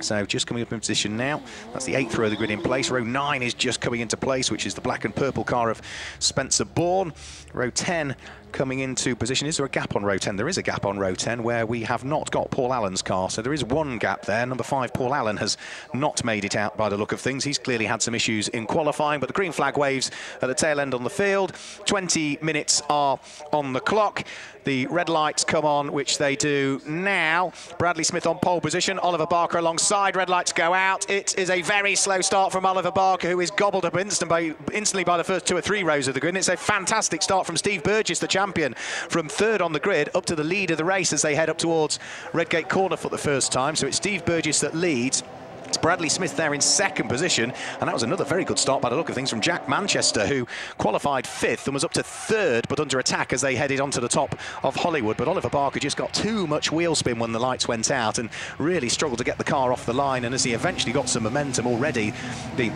So just coming up in position now. That's the 8th row of the grid in place. Row 9 is just coming into place, which is the black and purple car of Spencer Bourne. Row 10 coming into position. Is there a gap on row 10? There is a gap on row 10 where we have not got Paul Allen's car. So there is one gap there. Number 5, Paul Allen, has not made it out by the look of things. He's clearly had some issues in qualifying, but the green flag waves at the tail end on the field. 20 minutes are on the clock. The red lights come on, which they do now. Bradley Smith on pole position. Oliver Barker alongside. Red lights go out. It is a very slow start from Oliver Barker, who is gobbled up instantly by the first 2 or 3 rows of the grid. And it's a fantastic start from Steve Burgess, the champion, from 3rd on the grid up to the lead of the race as they head up towards Redgate Corner for the first time. So it's Steve Burgess that leads. It's Bradley Smith there in 2nd position, and that was another very good start by the look of things from Jack Manchester, who qualified 5th and was up to 3rd, but under attack as they headed onto the top of Hollywood. But Oliver Barker just got too much wheel spin when the lights went out and really struggled to get the car off the line, and as he eventually got some momentum already, the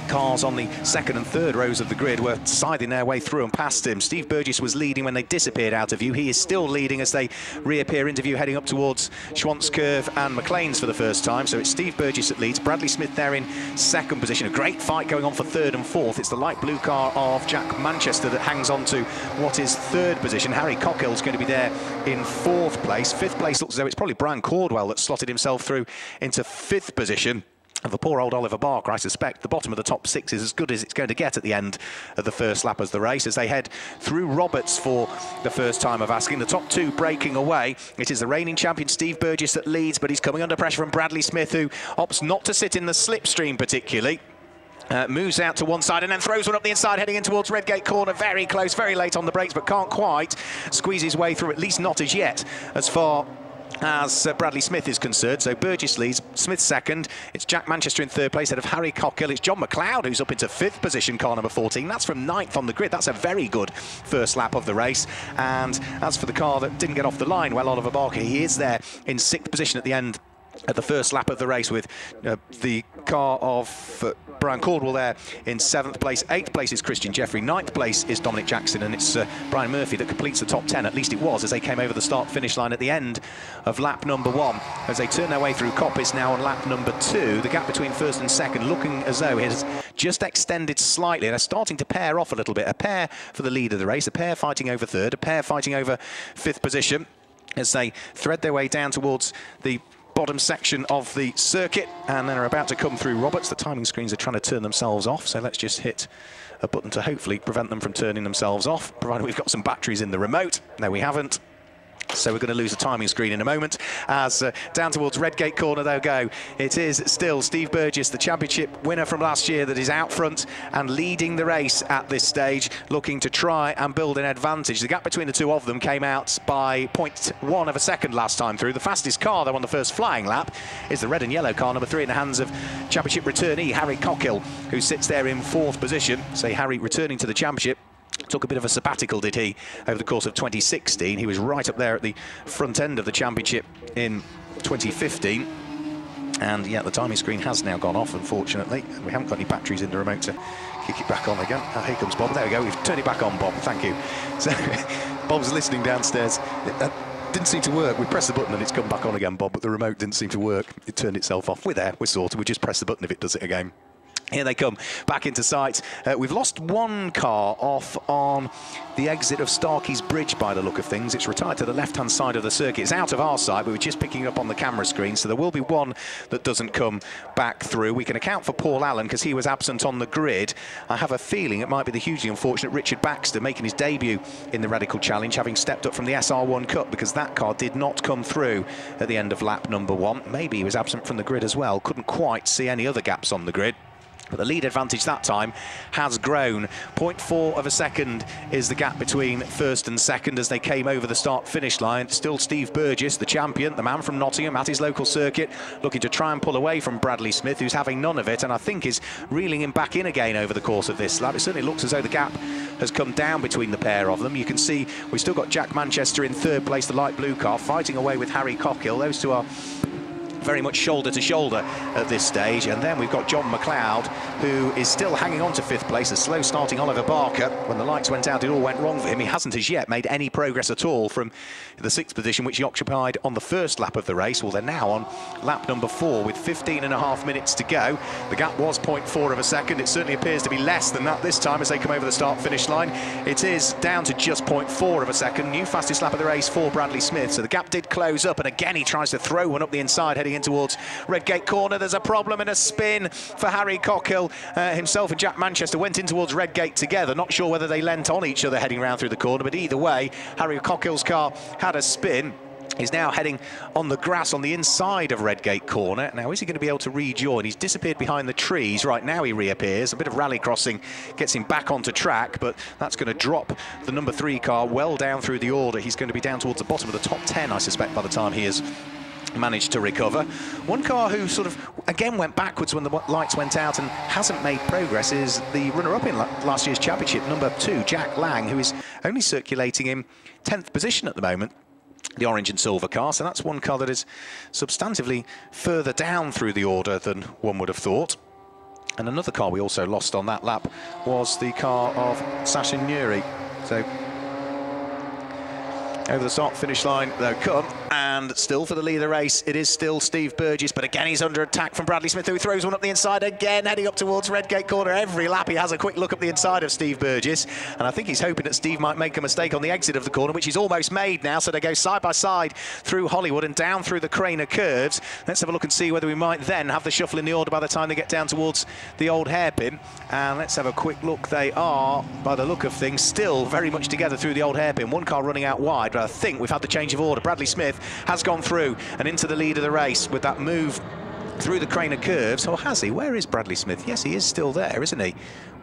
cars on the 2nd and 3rd rows of the grid were scything their way through and past him. Steve Burgess was leading when they disappeared out of view. He is still leading as they reappear into view, heading up towards Schwantz Curve and McLean's for the first time. So it's Steve Burgess that leads. Bradley Smith there in 2nd position. A great fight going on for 3rd and 4th. It's the light blue car of Jack Manchester that hangs on to what is 3rd position. Harry Cockill's going to be there in 4th place. 5th place looks as though it's probably Brian Caldwell that slotted himself through into 5th position. And for poor old Oliver Barker, I suspect the bottom of the top 6 is as good as it's going to get at the end of the first lap of the race as they head through Roberts for the first time of asking. The top 2 breaking away. It is the reigning champion Steve Burgess that leads, but he's coming under pressure from Bradley Smith, who opts not to sit in the slipstream particularly. Moves out to one side and then throws one up the inside, heading in towards Redgate Corner. Very close, very late on the brakes, but can't quite squeeze his way through, at least not as yet, as far as Bradley Smith is concerned. So Burgess leads, Smith 2nd. It's Jack Manchester in 3rd place, ahead of Harry Cockill. It's John McLeod who's up into 5th position, car number 14. That's from 9th on the grid. That's a very good first lap of the race. And as for the car that didn't get off the line, well, Oliver Barker, he is there in 6th position at the end at the first lap of the race, with the car of Brian Caldwell there in 7th place. 8th place is Christian Jeffrey. 9th place is Dominic Jackson, and it's Brian Murphy that completes the top 10. At least it was, as they came over the start-finish line at the end of lap number 1. As they turn their way through Coppice now on lap number 2, the gap between 1st and 2nd looking as though it has just extended slightly. They're starting to pair off a little bit. A pair for the lead of the race, a pair fighting over 3rd, a pair fighting over 5th position as they thread their way down towards the bottom section of the circuit, and then are about to come through Roberts. The timing screens are trying to turn themselves off, so let's just hit a button to hopefully prevent them from turning themselves off, provided we've got some batteries in the remote. No, we haven't. So we're going to lose the timing screen in a moment. As down towards Redgate Corner they'll go. It is still Steve Burgess, the championship winner from last year, that is out front and leading the race at this stage, looking to try and build an advantage. The gap between the 2 of them came out by 0.1 of a second last time through. The fastest car, though, on the first flying lap is the red and yellow car, number 3, in the hands of championship returnee Harry Cockill, who sits there in 4th position. Say Harry returning to the championship. Took a bit of a sabbatical, did he, over the course of 2016. He was right up there at the front end of the championship in 2015. And yeah, the timing screen has now gone off, unfortunately. We haven't got any batteries in the remote to kick it back on again. Oh, here comes Bob. There we go. We've turned it back on, Bob. Thank you. So Bob's listening downstairs. That didn't seem to work. We pressed the button and it's come back on again, Bob, but the remote didn't seem to work. It turned itself off. We're there. We're sorted. We just press the button if it does it again. Here they come back into sight. We've lost one car off on the exit of Starkey's Bridge by the look of things. It's retired to the left-hand side of the circuit. It's out of our sight, but we're just picking it up on the camera screen, so there will be one that doesn't come back through. We can account for Paul Allen because he was absent on the grid. I have a feeling it might be the hugely unfortunate Richard Baxter making his debut in the Radical Challenge, having stepped up from the SR1 Cup, because that car did not come through at the end of lap number 1. Maybe he was absent from the grid as well. Couldn't quite see any other gaps on the grid. But the lead advantage that time has grown. 0.4 of a second is the gap between 1st and 2nd as they came over the start-finish line. Still Steve Burgess, the champion, the man from Nottingham at his local circuit, looking to try and pull away from Bradley Smith, who's having none of it, and I think is reeling him back in again over the course of this lap. It certainly looks as though the gap has come down between the pair of them. You can see we've still got Jack Manchester in 3rd place, the light blue car, fighting away with Harry Cockill. Those two are very much shoulder to shoulder at this stage. And then we've got John McLeod, who is still hanging on to 5th place. A slow starting Oliver Barker. When the lights went out, it all went wrong for him. He hasn't as yet made any progress at all from the 6th position, which he occupied on the first lap of the race. Well, they're now on lap number 4 with 15.5 minutes to go. The gap was 0.4 of a second. It certainly appears to be less than that this time as they come over the start-finish line. It is down to just 0.4 of a second. New fastest lap of the race for Bradley Smith. So the gap did close up, and again he tries to throw one up the inside heading in towards Redgate Corner. There's a problem and a spin for Harry Cockhill. Himself and Jack Manchester went in towards Redgate together. Not sure whether they leant on each other heading round through the corner, but either way, Harry Cockhill's car had a spin. He's now heading on the grass on the inside of Redgate Corner. Now, is he going to be able to rejoin? He's disappeared behind the trees. Right now he reappears. A bit of rally crossing gets him back onto track, but that's going to drop the number 3 car well down through the order. He's going to be down towards the bottom of the top 10, I suspect, by the time he has managed to recover. One car who sort of again went backwards when the lights went out and hasn't made progress is the runner-up in last year's championship, number 2, Jack Lang, who is only circulating in 10th position at the moment, the orange and silver car. So that's one car that is substantively further down through the order than one would have thought. And another car we also lost on that lap was the car of Sachin Nuri. So over the start-finish line they'll come, and still for the lead of the race, it is still Steve Burgess, but again he's under attack from Bradley Smith, who throws one up the inside again, heading up towards Redgate Corner. Every lap he has a quick look up the inside of Steve Burgess, and I think he's hoping that Steve might make a mistake on the exit of the corner, which he's almost made now, so they go side by side through Hollywood and down through the Craner curves. Let's have a look and see whether we might then have the shuffle in the order by the time they get down towards the old hairpin. And let's have a quick look. They are, by the look of things, still very much together through the old hairpin. One car running out wide, but I think we've had the change of order. Bradley Smith has gone through and into the lead of the race with that move through the Craner curves. Or has he? Where is Bradley Smith? Yes, he is still there, isn't he?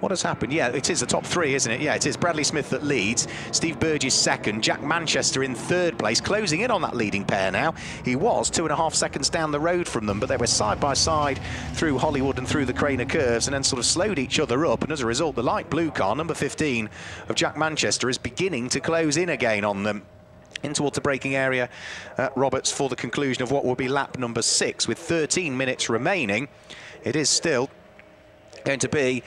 What has happened? Yeah, it is the top 3, isn't it? Yeah, it is Bradley Smith that leads, Steve Burgess second, Jack Manchester in 3rd place, closing in on that leading pair now. He was 2.5 seconds down the road from them, but they were side by side through Hollywood and through the Craner curves, and then sort of slowed each other up, and as a result, the light blue car, number 15 of Jack Manchester, is beginning to close in again on them, in towards the braking area at Roberts for the conclusion of what will be lap number 6 with 13 minutes remaining. It is still going to be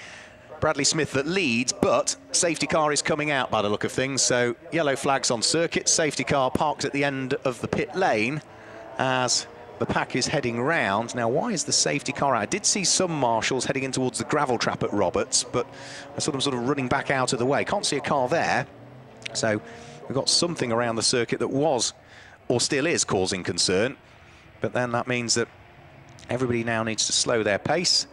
Bradley Smith that leads, but safety car is coming out by the look of things, so yellow flags on circuit, safety car parked at the end of the pit lane as the pack is heading round. Now, why is the safety car out? I did see some marshals heading in towards the gravel trap at Roberts, but I saw them sort of running back out of the way. Can't see a car there, so we've got something around the circuit that was, or still is, causing concern. But then that means that everybody now needs to slow their pace.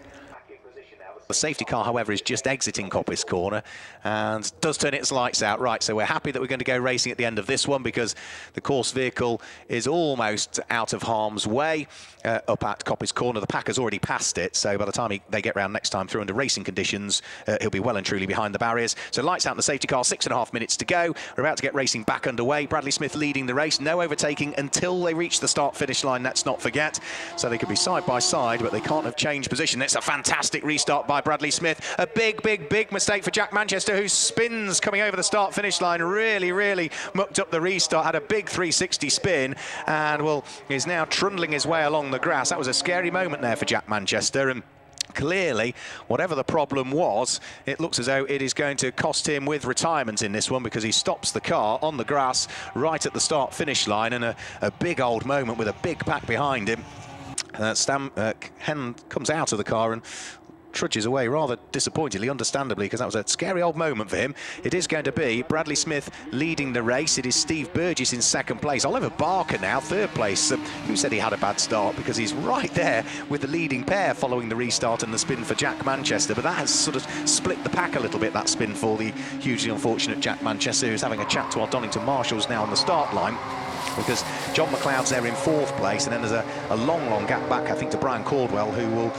The safety car, however, is just exiting Coppice Corner and does turn its lights out. Right, so we're happy that we're going to go racing at the end of this one because the course vehicle is almost out of harm's way up at Coppice Corner. The pack has already passed it, so by the time they get round next time through under racing conditions, he'll be well and truly behind the barriers. So lights out in the safety car, 6.5 minutes to go. We're about to get racing back underway. Bradley Smith leading the race. No overtaking until they reach the start-finish line, let's not forget. So they could be side by side, but they can't have changed position. It's a fantastic restart by Bradley Smith. A big mistake for Jack Manchester, who spins coming over the start-finish line. Really mucked up the restart, had a big 360 spin, and, well, is now trundling his way along the grass. That was a scary moment there for Jack Manchester, and clearly, whatever the problem was, it looks as though it is going to cost him with retirement in this one, because he stops the car on the grass right at the start-finish line, and a big old moment with a big pack behind him. Hen comes out of the car and trudges away rather disappointingly, understandably, because that was a scary old moment for him. It is going to be Bradley Smith leading the race. It is Steve Burgess in 2nd place. Oliver Barker now 3rd place. Who said he had a bad start? Because he's right there with the leading pair following the restart and the spin for Jack Manchester. But that has sort of split the pack a little bit, that spin for the hugely unfortunate Jack Manchester, who's having a chat to our Donington marshals now on the start line, because John McLeod's there in 4th place, and then there's a long gap back, I think, to Brian Caldwell, who will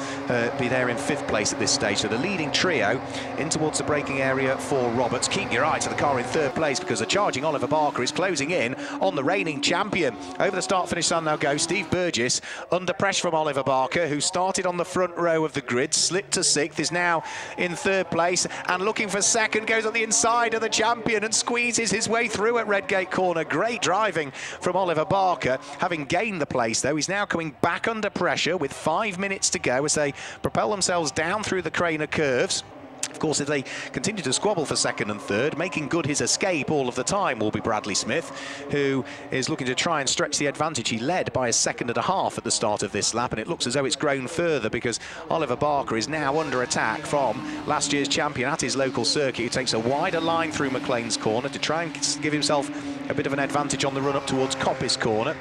be there in 5th place at this stage. So the leading trio in towards the braking area for Roberts. Keep your eye to the car in 3rd place, because the charging Oliver Barker is closing in on the reigning champion. Over the start-finish line now goes Steve Burgess, under pressure from Oliver Barker, who started on the front row of the grid, slipped to 6th, is now in 3rd place, and looking for 2nd, goes on the inside of the champion and squeezes his way through at Redgate Corner. Great driving from Oliver Barker. Having gained the place, though, he's now coming back under pressure with 5 minutes to go as they propel themselves down through the Craner curves. Of course, if they continue to squabble for second and third, making good his escape all of the time will be Bradley Smith, who is looking to try and stretch the advantage. He led by a second and a half at the start of this lap, and it looks as though it's grown further because Oliver Barker is now under attack from last year's champion at his local circuit, who takes a wider line through McLean's corner to try and give himself a bit of an advantage on the run up towards Coppice corner.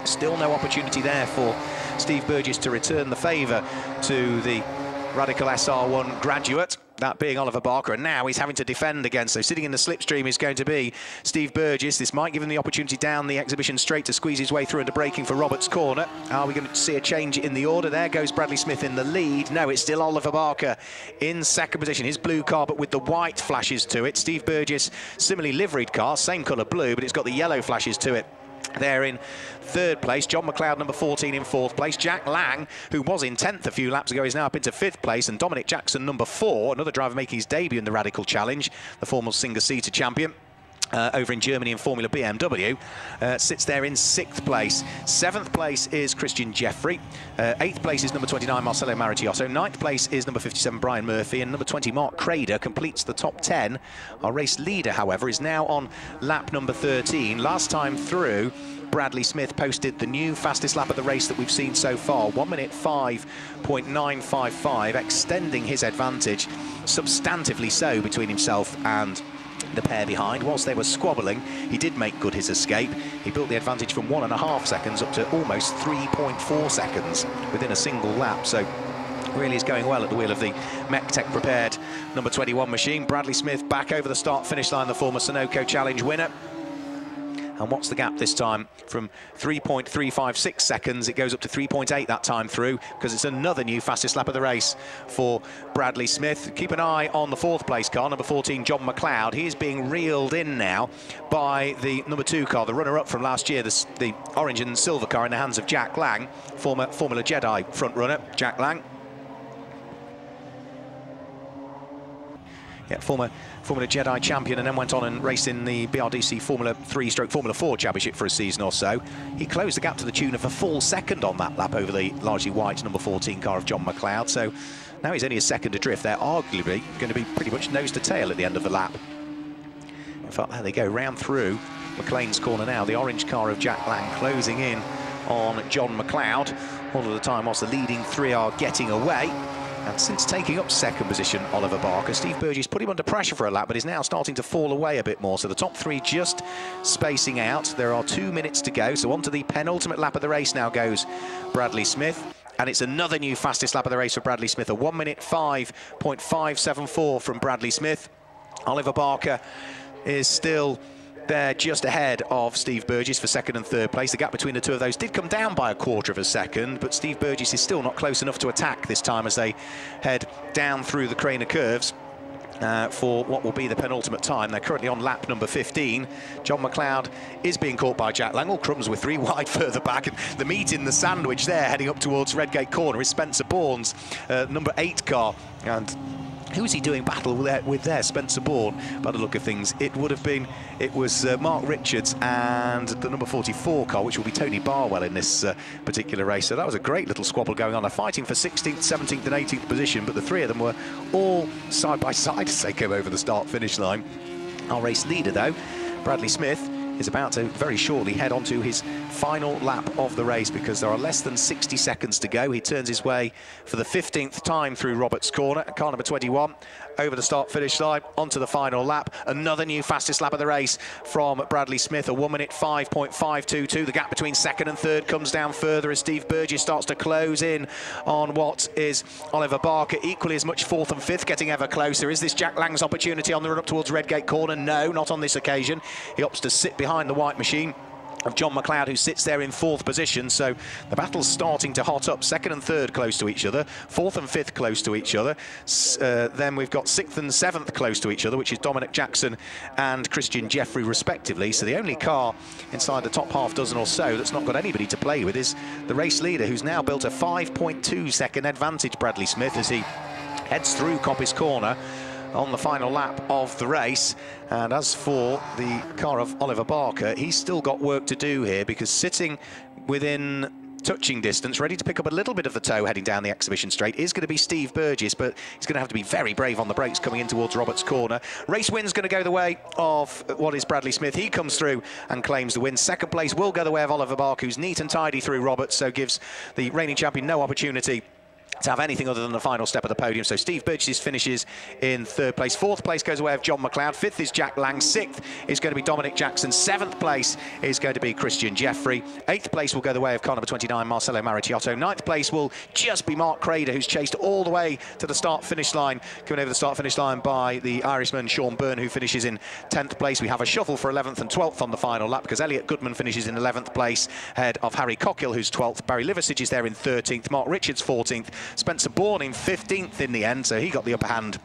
Still no opportunity there for Steve Burgess to return the favour to the Radical SR1 graduate, that being Oliver Barker, and now he's having to defend again. So sitting in the slipstream is going to be Steve Burgess. This might give him the opportunity down the exhibition straight to squeeze his way through into braking for Roberts' corner. Are we going to see a change in the order? There goes Bradley Smith in the lead. No, it's still Oliver Barker in second position. His blue car, but with the white flashes to it. Steve Burgess, similarly liveried car, same colour blue, but it's got the yellow flashes to it. There in third place, John McLeod, number 14, in fourth place. Jack Lang, who was in 10th a few laps ago, is now up into fifth place. And Dominic Jackson, number 4, another driver making his debut in the Radical Challenge, the former Singer-Seater champion. Over in Germany in Formula BMW, sits there in 6th place. 7th place is Christian Jeffrey. 8th place is number 29, Marcelo Maritiotto. 9th place is number 57, Brian Murphy. And number 20, Mark Crader, completes the top 10. Our race leader, however, is now on lap number 13. Last time through, Bradley Smith posted the new fastest lap of the race that we've seen so far, 1 minute 5.955, extending his advantage substantively so between himself and the pair behind. Whilst they were squabbling, he did make good his escape. He built the advantage from 1.5 seconds up to almost 3.4 seconds within a single lap. So really is going well at the wheel of the MechTech prepared number 21 machine. Bradley Smith back over the start-finish line, the former Sunoco Challenge winner. And what's the gap this time? From 3.356 seconds, it goes up to 3.8 that time through, because it's another new fastest lap of the race for Bradley Smith. Keep an eye on the 4th place car, number 14, John McLeod. He is being reeled in now by the number 2 car, the runner-up from last year, the orange and silver car in the hands of Jack Lang, former Formula Jedi front-runner, Jack Lang. Yeah, former Formula Jedi champion, and then went on and raced in the BRDC Formula 3/Formula 4 championship for a season or so. He closed the gap to the tune of a full second on that lap over the largely white number 14 car of John McLeod. So now he's only a second adrift. They're arguably going to be pretty much nose to tail at the end of the lap. In fact, there they go, round through McLean's corner now. The orange car of Jack Lang closing in on John McLeod all of the time whilst the leading 3 are getting away. And since taking up second position, Oliver Barker, Steve Burgess put him under pressure for a lap, but is now starting to fall away a bit more. So the top 3 just spacing out. There are 2 minutes to go. So on to the penultimate lap of the race now goes Bradley Smith. And it's another new fastest lap of the race for Bradley Smith, a 1 minute 5.574 from Bradley Smith. Oliver Barker is still there just ahead of Steve Burgess for second and third place. The gap between the two of those did come down by a quarter of a second, but Steve Burgess is still not close enough to attack this time as they head down through the Craner curves for what will be the penultimate time. They're currently on lap number 15. John McLeod is being caught by Jack Lang. All crumbs with 3 wide further back, and the meat in the sandwich there heading up towards Redgate Corner is Spencer Bourne's number 8 car. And who's he doing battle with there? Spencer Bourne, by the look of things. It was Mark Richards and the number 44 car, which will be Tony Barwell in this particular race. So that was a great little squabble going on. They're fighting for 16th, 17th and 18th position, but the 3 of them were all side by side as they came over the start-finish line. Our race leader, though, Bradley Smith, is about to very shortly head on to his final lap of the race because there are less than 60 seconds to go. He turns his way for the 15th time through Roberts' corner, car number 21, over the start-finish line, onto the final lap. Another new fastest lap of the race from Bradley Smith, a 1 minute 5.522. The gap between second and third comes down further as Steve Burgess starts to close in on what is Oliver Barker. Equally as much 4th and 5th, getting ever closer. Is this Jack Lang's opportunity on the run up towards Redgate Corner? No, not on this occasion. He opts to sit behind the white machine of John McLeod, who sits there in 4th position. So the battle's starting to hot up. 2nd and 3rd close to each other, 4th and 5th close to each other. Then we've got 6th and 7th close to each other, which is Dominic Jackson and Christian Jeffrey respectively. So the only car inside the top half dozen or so that's not got anybody to play with is the race leader, who's now built a 5.2 second advantage, Bradley Smith, as he heads through Coppice Corner on the final lap of the race. And as for the car of Oliver Barker, he's still got work to do here, because sitting within touching distance, ready to pick up a little bit of the tow heading down the exhibition straight, is going to be Steve Burgess, but he's going to have to be very brave on the brakes coming in towards Roberts' corner. Race win's going to go the way of what is Bradley Smith. He comes through and claims the win. Second place will go the way of Oliver Barker, who's neat and tidy through Roberts, so gives the reigning champion no opportunity to have anything other than the final step of the podium. So Steve Burgess finishes in third place. Fourth place goes away of John McLeod. Fifth is Jack Lang. Sixth is going to be Dominic Jackson. Seventh place is going to be Christian Jeffrey. Eighth place will go the way of car number 29, Marcelo Maricciotto. Ninth place will just be Mark Crader, who's chased all the way to the start-finish line, coming over the start-finish line by the Irishman Sean Byrne, who finishes in 10th place. We have a shuffle for 11th and 12th on the final lap, because Elliot Goodman finishes in 11th place, ahead of Harry Cockhill, who's 12th. Barry Liversidge is there in 13th. Mark Richards 14th. Spencer Bourne in 15th in the end, so he got the upper hand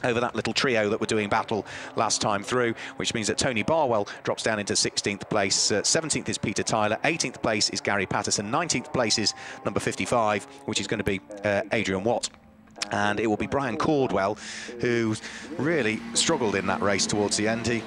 over that little trio that were doing battle last time through, which means that Tony Barwell drops down into 16th place. 17th is Peter Tyler. 18th place is Gary Patterson. 19th place is number 55, which is going to be Adrian Watt. And it will be Brian Cordwell, who really struggled in that race towards the end. He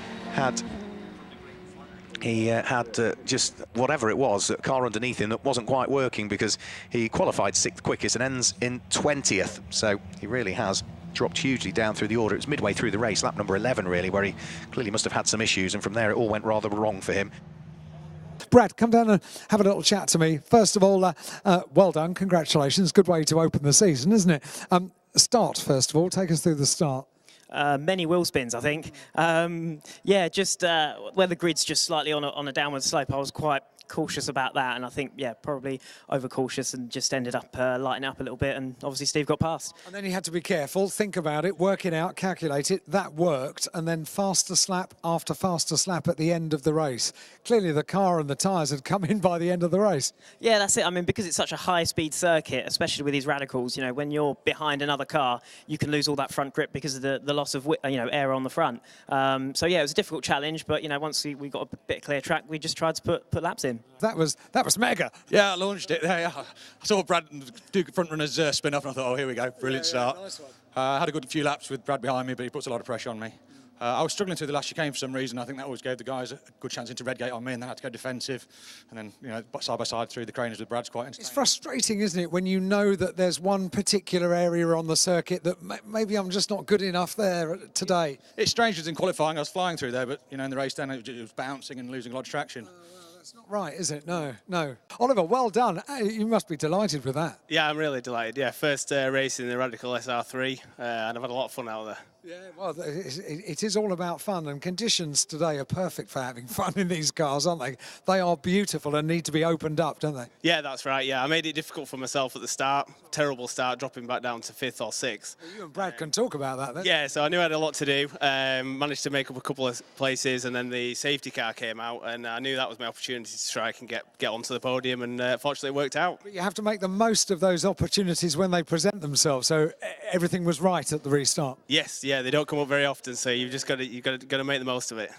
had just whatever it was, a car underneath him that wasn't quite working, because he qualified 6th quickest and ends in 20th. So he really has dropped hugely down through the order. It was midway through the race, lap number 11 really, where he clearly must have had some issues, and from there it all went rather wrong for him. Brad, come down and have a little chat to me. First of all, well done, congratulations. Good way to open the season, isn't it? Start, first of all, take us through the start. Many wheel spins, I think. Yeah, just where the grid's just slightly on a downward slope, I was quite cautious about that, and I think, yeah, probably overcautious and just ended up lighting up a little bit, and obviously Steve got past. And then you had to be careful, think about it, work it out, calculate it. That worked, and then faster slap after faster slap at the end of the race. Clearly the car and the tyres had come in by the end of the race. Yeah, that's it. I mean, because it's such a high-speed circuit, especially with these radicals, you know, when you're behind another car, you can lose all that front grip because of the loss of, air on the front. So, yeah, it was a difficult challenge, but, you know, once we got a bit of clear track, we just tried to put laps in. That was mega. Yeah, I launched it there. Yeah. I saw Brad do front runners spin up, and I thought, oh, here we go, brilliant start. Nice one. Had a good few laps with Brad behind me, but he puts a lot of pressure on me. I was struggling through the last chicane for some reason. I think that always gave the guys a good chance into Redgate on me, and then I had to go defensive. And then, you know, side by side through the craners with Brad's quite entertaining. It's frustrating, isn't it, when you know that there's one particular area on the circuit that maybe I'm just not good enough there today. It's strange because in qualifying I was flying through there, but, you know, in the race then it was bouncing and losing a lot of traction. That's not right, is it? No. Oliver, well done. You must be delighted with that. Yeah, I'm really delighted. Yeah, first race in the Radical SR3, and I've had a lot of fun out there. Yeah, well, it is all about fun, and conditions today are perfect for having fun in these cars, aren't they? They are beautiful and need to be opened up, don't they? Yeah, that's right. Yeah, I made it difficult for myself at the start. Terrible start, dropping back down to 5th or 6th. Well, you and Brad can talk about that then. Yeah, so I knew I had a lot to do. Managed to make up a couple of places, and then the safety car came out, and I knew that was my opportunity to strike and get onto the podium, and fortunately it worked out. But you have to make the most of those opportunities when they present themselves, so everything was right at the restart. Yes, yeah, they don't come up very often, so you've got to make the most of it.